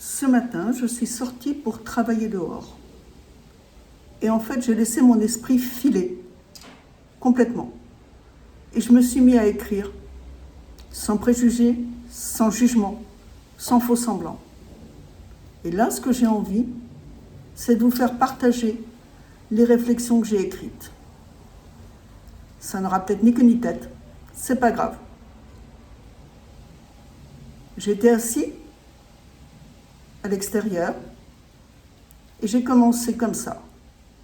Ce matin, je suis sortie pour travailler dehors. Et en fait, j'ai laissé mon esprit filer complètement. Et je me suis mis à écrire, sans préjugés, sans jugement, sans faux semblant. Et là, ce que j'ai envie, c'est de vous faire partager les réflexions que j'ai écrites. Ça n'aura peut-être ni queue ni tête, c'est pas grave. J'étais assis à l'extérieur et j'ai commencé comme ça,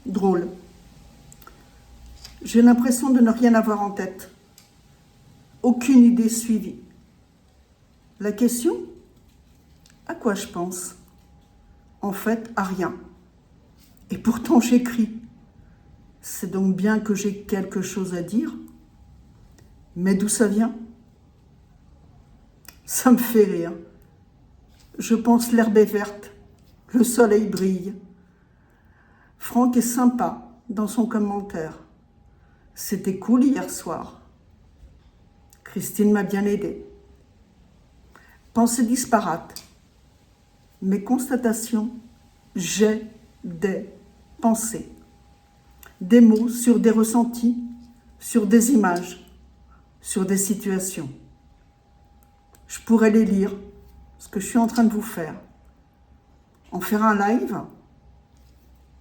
drôle. J'ai l'impression de ne rien avoir en tête, aucune idée suivie. La question, à quoi je pense? En fait, à rien. Et pourtant j'écris. C'est donc bien que j'ai quelque chose à dire. Mais d'où ça vient? Ça me fait rire. Je pense l'herbe est verte, le soleil brille. Franck est sympa dans son commentaire. C'était cool hier soir. Christine m'a bien aidé. Pensée disparate. Mes constatations, j'ai des pensées. Des mots sur des ressentis, sur des images, sur des situations. Je pourrais les lire, ce que je suis en train de vous faire. En faire un live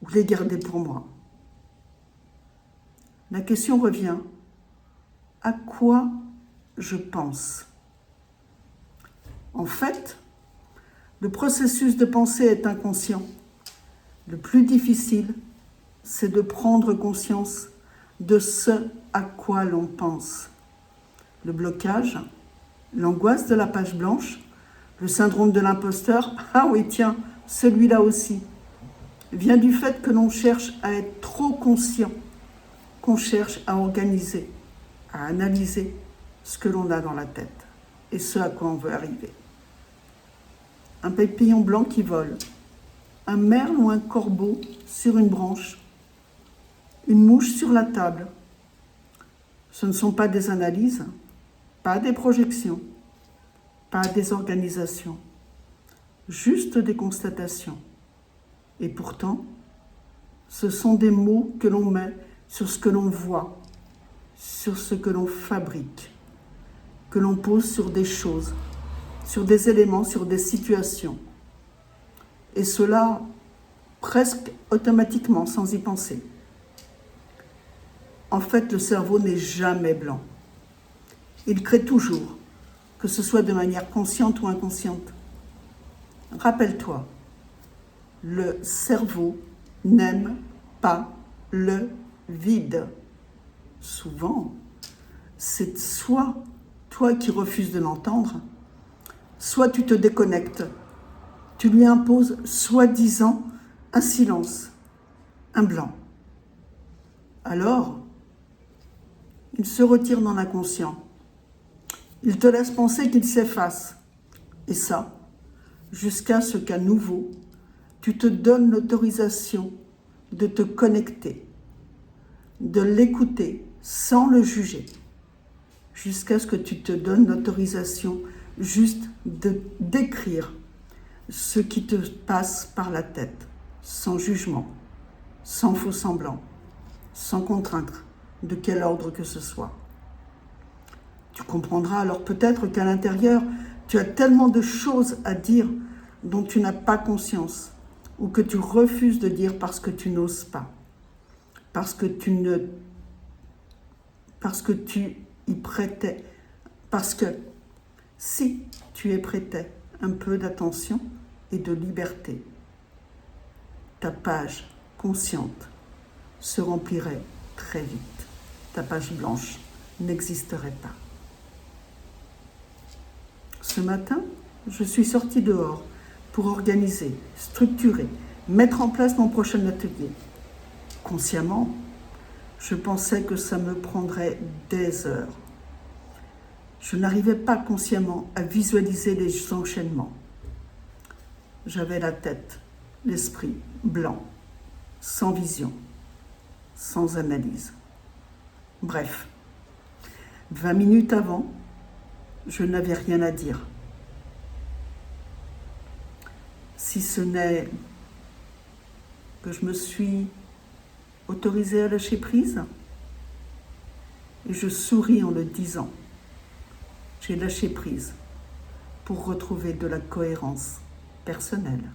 ou les garder pour moi. La question revient, à quoi je pense? En fait, le processus de pensée est inconscient. Le plus difficile, c'est de prendre conscience de ce à quoi l'on pense. Le blocage, l'angoisse de la page blanche, le syndrome de l'imposteur, ah oui tiens, celui-là aussi, vient du fait que l'on cherche à être trop conscient, qu'on cherche à organiser, à analyser ce que l'on a dans la tête et ce à quoi on veut arriver. Un papillon blanc qui vole, un merle ou un corbeau sur une branche, une mouche sur la table. Ce ne sont pas des analyses, pas des projections, pas des organisations, juste des constatations. Et pourtant, ce sont des mots que l'on met sur ce que l'on voit, sur ce que l'on fabrique, que l'on pose sur des choses, sur des éléments, sur des situations. Et cela presque automatiquement, sans y penser. En fait, le cerveau n'est jamais blanc. Il crée toujours, que ce soit de manière consciente ou inconsciente. Rappelle-toi, le cerveau n'aime pas le vide. Souvent, c'est soit toi qui refuses de l'entendre, soit tu te déconnectes. Tu lui imposes soi-disant un silence, un blanc. Alors, il se retire dans l'inconscient. Il te laisse penser qu'il s'efface. Et ça, jusqu'à ce qu'à nouveau, tu te donnes l'autorisation de te connecter, de l'écouter sans le juger, jusqu'à ce que tu te donnes l'autorisation juste de d'écrire ce qui te passe par la tête, sans jugement, sans faux semblant, sans contrainte, de quel ordre que ce soit. Tu comprendras alors peut-être qu'à l'intérieur, tu as tellement de choses à dire dont tu n'as pas conscience, ou que tu refuses de dire parce que tu n'oses pas, parce que tu y prêtais, parce que si tu y prêtais un peu d'attention et de liberté, ta page consciente se remplirait très vite. Ta page blanche n'existerait pas. Ce matin, je suis sortie dehors pour organiser, structurer, mettre en place mon prochain atelier. Consciemment, je pensais que ça me prendrait des heures. Je n'arrivais pas consciemment à visualiser les enchaînements. J'avais la tête, l'esprit blanc, sans vision, sans analyse. Bref, 20 minutes avant, je n'avais rien à dire. si ce n'est que je me suis autorisée à lâcher prise. Et je souris en le disant. J'ai lâché prise pour retrouver de la cohérence personnelle.